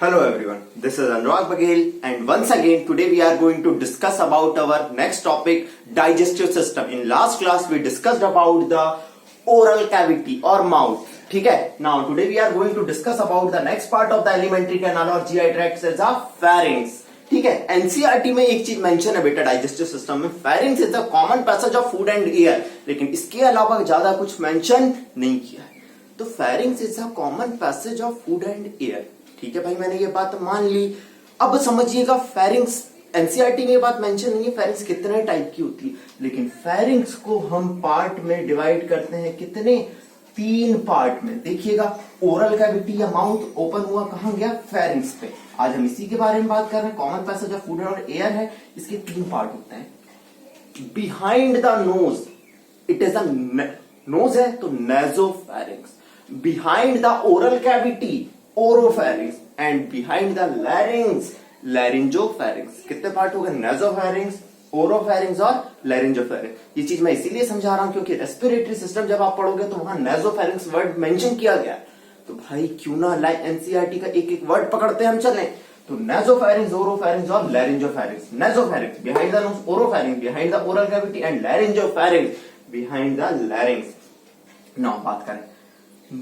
Hello everyone, this is Anurag Baghel and once again today we are going to discuss about our next topic, digestive system. In last class we discussed about the oral cavity or mouth. ठीक है? Now today we are going to discuss about the next part of the alimentary canal or GI tract is the pharynx. ठीक है? NCERT में एक चीज mention है बेटा digestive system में, pharynx is the common passage of food and air, लेकिन इसके अलावा ज्यादा कुछ मेंशन नहीं किया है. तो pharynx is the common passage of food and air. ठीक है भाई, मैंने ये बात मान ली. अब समझिएगा pharynx, एनसीईआरटी में ये बात मेंशन नहीं है pharynx कितने टाइप की होती है, लेकिन pharynx को हम पार्ट में डिवाइड करते हैं कितने, 3 पार्ट में. देखिएगा ओरल कैविटी या माउथ ओपन हुआ कहां गया, pharynx पे. आज हम इसी के बारे में बात कर रहे हैं. कॉमन पैसेज ऑफ फूड और एयर है, इसके 3 पार्ट होते हैं. Behind the nose it is a nose है तो nasopharynx. Behind the oral cavity oropharynx and behind the larynx laryngopharynx. कितने पार्ट हो गए, नेजोफैरिंक्स, ओरोफैरिंक्स और लैरिंजोफैरिंक्स. ये चीज मैं इसीलिए समझा रहा हूं क्योंकि रेस्पिरेटरी सिस्टम जब आप पढ़ोगे तो वहां नेजोफैरिंक्स वर्ड मेंशन किया गया. तो भाई क्यों ना लाइक एनसीईआरटी का एक एक वर्ड पकड़ते हम चलें. तो नेजोफैरिंक्स, ओरोफैरिंक्स और laryngopharynx. Nasopharynx behind the nose, oropharynx behind the oral cavity and laryngopharynx behind the larynx. Now बात करें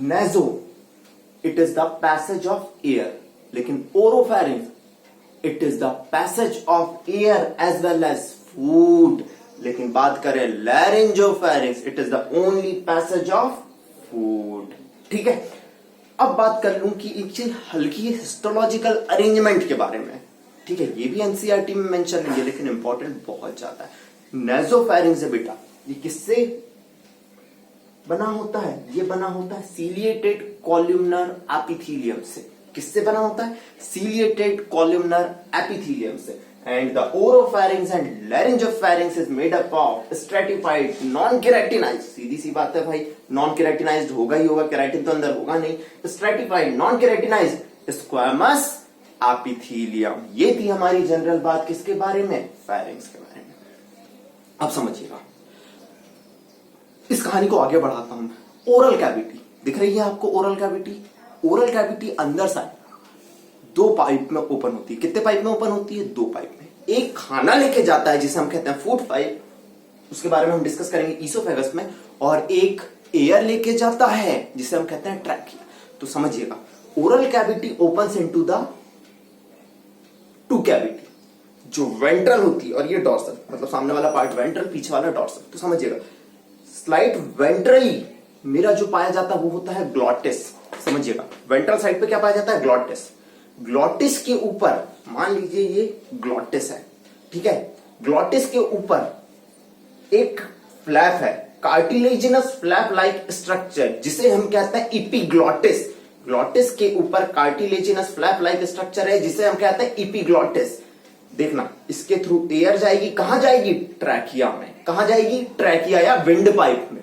naso, it is the passage of air, लेकिन oropharynx it is the passage of air as well as food. लेकिन बात करें laryngopharynx, it is the only passage of food. ठीक है, अब बात कर लूं कि एक चीज हल्की हिस्टोलॉजिकल अरेंजमेंट के बारे में. ठीक है, ये भी एनसीईआरटी में मेंशन नहीं है लेकिन इंपॉर्टेंट बहुत ज्यादा है. नेजोफैरिंक्स है बेटा, ये किससे बना होता है, ये बना होता है सीलिएटेड कॉलम्नर एपिथेलियम से. किससे बना होता है, सीलिएटेड कॉलम्नर एपिथेलियम से. And the oropharynx and laryngopharynx is made up of stratified non keratinized. सीधी सी बात है भाई, नॉन केराटिनाइज्ड होगा ही होगा, केराटिन तो अंदर होगा नहीं. Stratified non keratinised squamous epithelium. ये थी हमारी जनरल बात किसके बारे में, फेरिंक्स के बारे में. अब समझिएगा, इस कहानी को आगे बढ़ाता हूं. ओरल कैविटी दिख रही है आपको, ओरल कैविटी. ओरल कैविटी अंदर साइड 2 पाइप में ओपन होती है. कितने पाइप में ओपन होती है, 2 पाइप में. एक खाना लेके जाता है जिसे हम कहते हैं फूड पाइप, उसके बारे में हम डिस्कस करेंगे ईसोफेगस में. और एक एयर लेके जाता है जिसे हम कहते हैं ट्रैकिया. तो समझिएगा oral cavity opens into the 2 cavity, जो वेंट्रल होती है और ये डॉर्सल, मतलब सामने वाला पार्ट वेंट्रल, पीछे वाला डॉर्सल. तो समझिएगा स्लाइट वेंट्रली मेरा जो पाया जाता है वो होता है ग्लॉटिस. समझिएगा वेंट्रल साइड पे क्या पाया जाता है, ग्लॉटिस. ग्लॉटिस के ऊपर मान लीजिए ये ग्लॉटिस है, ठीक है. ग्लॉटिस के ऊपर एक फ्लैप है, कार्टिलेजिनस फ्लैप लाइक स्ट्रक्चर, जिसे हम कहते हैं इपीग्लॉटिस. ग्लॉटिस के ऊपर कार्टिलेजिनस फ्लैप लाइक स्ट्रक्चर है जिसे हम कहते हैं इपीग्लॉटिस. देखना इसके थ्रू एयर जाएगी, कहां जाएगी, ट्रैकिया में. कहां जाएगी, ट्रैकिया या विंड पाइप में.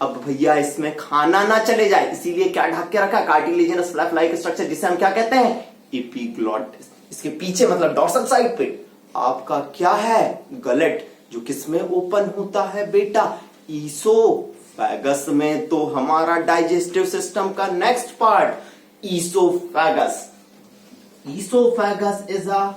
अब भैया इसमें खाना ना चले जाए इसीलिए क्या ढक के रखा, कार्टिलेजिनस फ्लैप लाइक स्ट्रक्चर जिसे हम क्या कहते हैं, इपीग्लॉटिस. इसके पीछे मतलब डॉर्सल साइड पे आपका क्या है, गलेट, जो किसमें ओपन होता है बेटा, ईसोफेगस में. तो हमारा डाइजेस्टिव सिस्टम का next part oesophagus. Oesophagus is a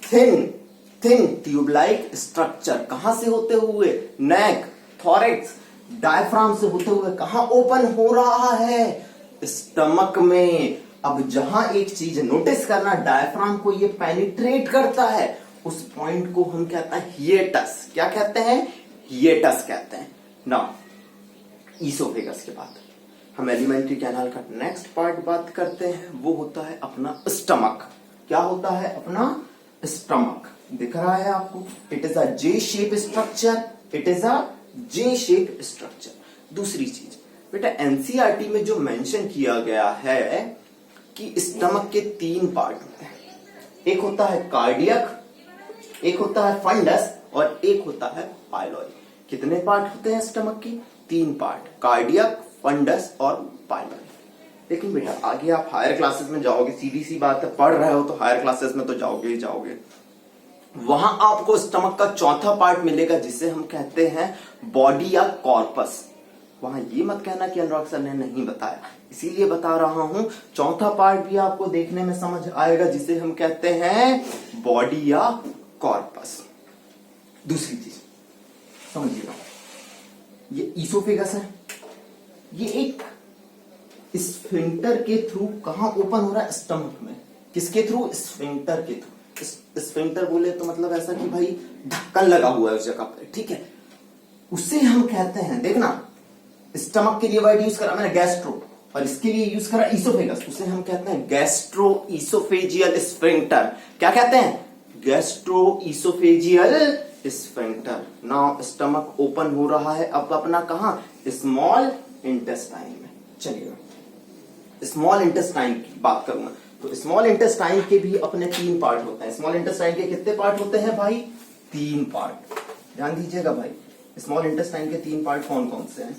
thin tube like structure. कहां से होते हुए, नेक, थॉरेक्स, डायफ्राम से होते हुए कहां ओपन हो रहा है, स्टमक में. अब जहां एक चीज नोटिस करना, डायफ्राम को ये पेनिट्रेट करता है, उस पॉइंट को हम कहते हैं हिएटस. क्या कहते हैं, हिएटस कहते हैं. ना ईसोफेगस के बाद हम एलिमेंट्री कैनाल का नेक्स्ट पार्ट बात करते हैं, वो होता है अपना स्टमक. क्या होता है, अपना स्टमक. दिख रहा है आपको, it is a J shape structure. It is a J shape structure. दूसरी चीज बेटा एनसीईआरटी में जो मेंशन किया गया है कि स्टमक के 3 पार्ट होते हैं. एक होता है कार्डियक, एक होता है फंडस और एक होता है पाइलोरी. कितने पार्ट होते हैं स्टमक के, 3 पार्ट, कार्डियक, फंडस और पाइलोरी. लेकिन बेटा आगे आप हायर क्लासेस में जाओगे, सीधी सी बात है, पढ़ रहे हो तो हायर क्लासेस में तो जाओगे ही जाओगे. वहां आपको स्टमक का 4था पार्ट मिलेगा जिसे हम कहते हैं बॉडी या कॉर्पस. वहां ये मत कहना कि अनुराग सर ने नहीं बताया, इसीलिए बता रहा हूं। चौथा पार्ट भी आपको देखने में समझ आएगा, जिसे हम कहते हैं बॉडी या कॉर्पस। दूसरी चीज समझिएगा, ये ईसोफेगस है, ये एक स्फिंक्टर के थ्रू कहां ओपन हो रहा है? स्टमक में। किसके थ्रू? स्फिंक्टर के थ्रू। स्फिंक्टर बोले तो मतलब ऐसा कि भाई ढक्कन लगा हुआ है उस जगह पर, ठीक है। उसे हम कहते हैं, देखना स्टमक के लिए वर्ड यूज करा मैंने गैस्ट्रो, और इसके लिए यूज करा ईसोफेगस। उसे हम कहते हैं गैस्ट्रो ईसोफेजियल स्फिंक्टर। क्या कहते हैं? Gastro oesophageal sphincter. Now stomach open हो रहा है अब अपना कहां? स्मॉल इंटेस्टाइन में। चलिए स्मॉल इंटेस्टाइन की बात करूंगा तो स्मॉल इंटेस्टाइन के भी अपने 3 पार्ट होते हैं। स्मॉल इंटेस्टाइन के कितने पार्ट होते हैं भाई? 3 पार्ट। ध्यान दीजिएगा भाई, स्मॉल इंटेस्टाइन के 3 पार्ट कौन कौन से हैं?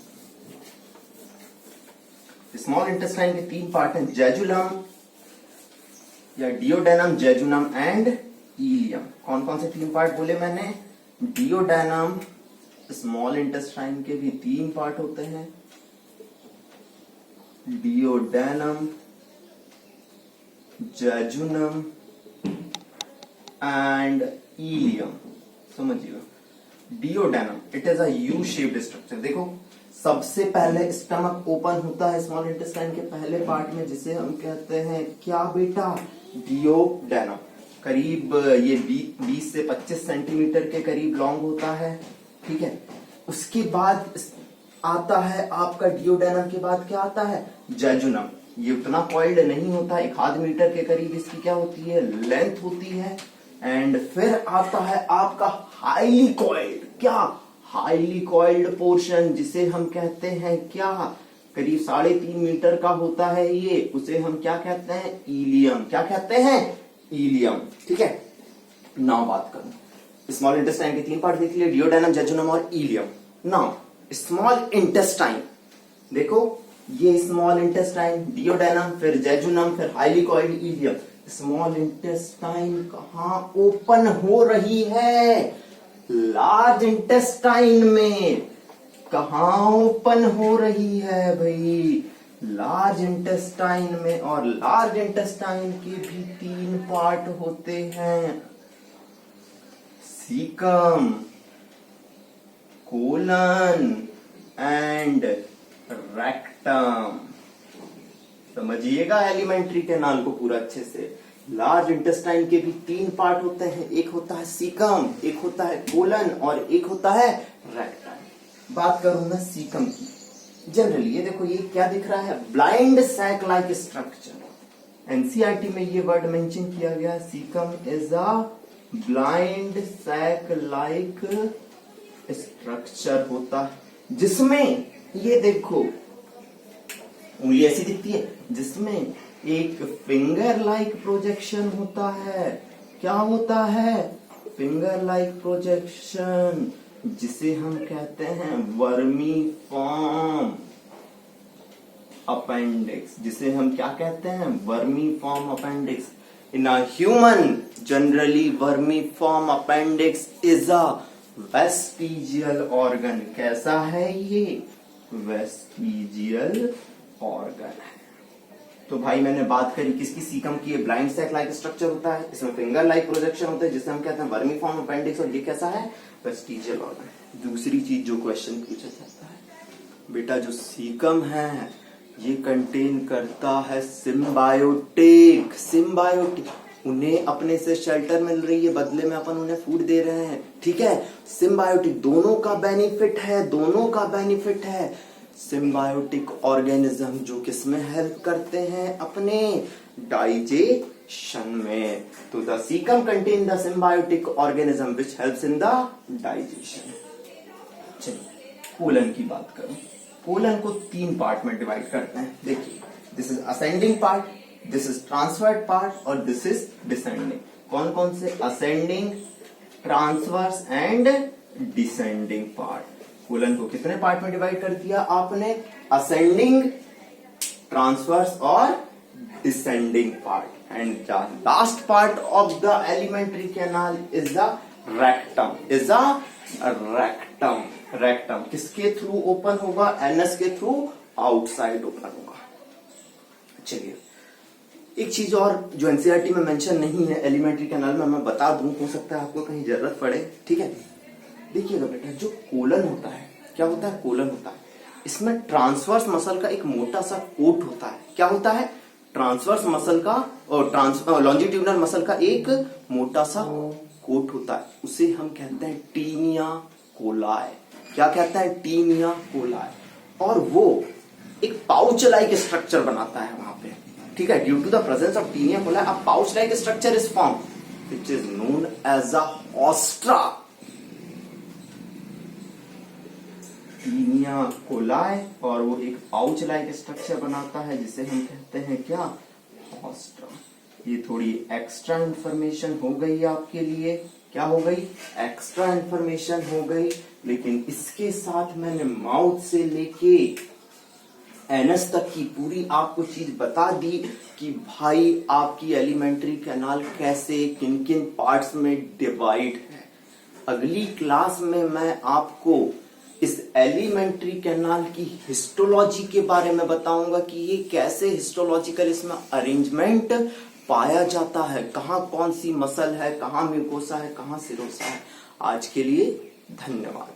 स्मॉल इंटेस्टाइन के 3 पार्ट हैं, जेजुलम या डियोडेनम, जेजुनम एंड इलियम। कौन कौन से 3 पार्ट बोले मैंने? डियोडेनम, स्मॉल इंटेस्टाइन के भी 3 पार्ट होते हैं, डियोडेनम, जेजुनम एंड इलियम। समझिएगा, duodenum it is a U shaped structure. देखो सबसे पहले स्टमक ओपन होता है स्मॉल इंटेस्टाइन के पहले पार्ट में, जिसे हम कहते हैं क्या बेटा? डियोडेनम। करीब ये 20 से 25 सेंटीमीटर के करीब लॉन्ग होता है, ठीक है। उसके बाद आता है आपका डियोडेनम के बाद क्या आता है? जेजुनम। ये उतना कॉइल्ड नहीं होता, 1 मीटर के करीब इसकी क्या होती है? लेंथ होती है। एंड फिर आता है आपका हाईली कॉइल्ड, क्या? हाईली कॉइल्ड पोर्शन, जिसे हम कहते हैं क्या? करीब 3.5 मीटर का होता है ये, उसे हम क्या कहते हैं? इलियम। क्या कहते हैं? इलियम, ठीक है। नाउ बात करूं, स्मॉल इंटेस्टाइन के 3 पार्ट देख लिए, डियोडेनम, जेजुनम और इलियम। नाउ स्मॉल इंटेस्टाइन, देखो ये स्मॉल इंटेस्टाइन, डियोडेनम, फिर जेजुनम, फिर highly coiled, ileum. Small intestine कहां ओपन हो रही है? लार्ज इंटेस्टाइन में। कहां ओपन हो रही है भाई? लार्ज इंटेस्टाइन में। और लार्ज इंटेस्टाइन के भी 3 पार्ट होते हैं, सीकम, कोलन एंड रेक्टम। समझिएगा एलिमेंट्री कैनाल को पूरा अच्छे से। लार्ज इंटेस्टाइन के भी 3 पार्ट होते हैं, एक होता है सीकम, एक होता है कोलन और एक होता है रेक्टम। बात करूं मैं सीकम की। जनरली ये देखो, ये क्या दिख रहा है? Blind sac like structure. NCERT में ये वर्ड मेंशन किया गया, caecum is a blind sac like structure होता है, जिसमें ये देखो उंगली ऐसी दिखती है, जिसमें एक फिंगर लाइक प्रोजेक्शन होता है। क्या होता है? फिंगर लाइक प्रोजेक्शन, जिसे हम कहते हैं वर्मी फॉर्म अपेंडिक्स। जिसे हम क्या कहते हैं? Vermi form appendix. In a human generally vermi form appendix is a vestigial organ. कैसा है ये? वेस्टिजियल ऑर्गन है। तो भाई मैंने बात करी किसकी? सीकम की। ब्लाइंड सैक लाइक स्ट्रक्चर होता है, इसमें फिंगर लाइक प्रोजेक्शन होता है, जिसे हम कहते हैं वर्मी फॉर्म अपेंडिक्स। और ये कैसा है? Vestigial organ. दूसरी चीज जो क्वेश्चन पूछा जाता है, बेटा जो सीकम है ये कंटेन करता है सिम्बायोटिक। सिम्बायोटिक, उन्हें अपने से शेल्टर मिल रही है, बदले में अपन उन्हें फूड दे रहे हैं, ठीक है। सिम्बायोटिक, दोनों का बेनिफिट है, दोनों का बेनिफिट है। सिम्बायोटिक ऑर्गेनिज्म जो किसमें हेल्प करते हैं? अपने डाइजेशन में। तो the caecum contain the symbiotic organism which helps in the digestion. चलिए कोलन की बात करूं। कोलन को 3 पार्ट में डिवाइड करते हैं। देखिए, this is ascending part, this is transverse part और दिस इज डिसेंडिंग। कौन कौन से? Ascending, transverse and descending part. Colon को कितने पार्ट में डिवाइड कर दिया आपने? असेंडिंग, ट्रांसवर्स और descending part. And the last part of the alimentary canal is the rectum, is the rectum. Rectum किसके थ्रू ओपन होगा, एनस के थ्रू आउटसाइड ओपन होगा। चलिए एक चीज और जो एनसीईआरटी में मेंशन नहीं है एलिमेंट्री कैनाल में, मैं बता दूं, हो सकता है आपको कहीं जरूरत पड़े। ठीक है, देखिएगा बेटा, जो कोलन होता है, क्या होता है, कोलन होता है, इसमें ट्रांसवर्स मसल का एक मोटा सा कोट होता है। क्या होता है, ट्रांसवर्स मसल का और लॉन्जिट्यूडनल मसल का एक मोटा सा कोट होता है, उसे हम कहते हैं टीनिया कोलाय। क्या कहता है, टीनिया कोलाय। और वो एक पाउच लाइक स्ट्रक्चर बनाता है वहां पे। ठीक है, due to the presence of taenia coli a pouch like structure is form which is known as a haustra. Taenia coli, और वो एक पाउच लाइक स्ट्रक्चर बनाता है जिसे हम कहते हैं क्या, ऑस्ट्रा। ये थोड़ी एक्स्ट्रा इंफॉर्मेशन हो गई आपके लिए। क्या हो गई, एक्स्ट्रा इंफॉर्मेशन हो गई, लेकिन इसके साथ मैंने माउथ से लेके एनस तक की पूरी आपको चीज बता दी कि भाई आपकी एलिमेंट्री कैनाल कैसे किन किन पार्ट्स में डिवाइड है। अगली क्लास में मैं आपको इस एलिमेंट्री कैनाल की हिस्टोलॉजी के बारे में बताऊंगा कि ये कैसे हिस्टोलॉजिकल इसमें अरेंजमेंट पाया जाता है, कहाँ कौन सी मसल है, कहाँ म्यूकोसा है, कहाँ सिरोसा है। आज के लिए धन्यवाद।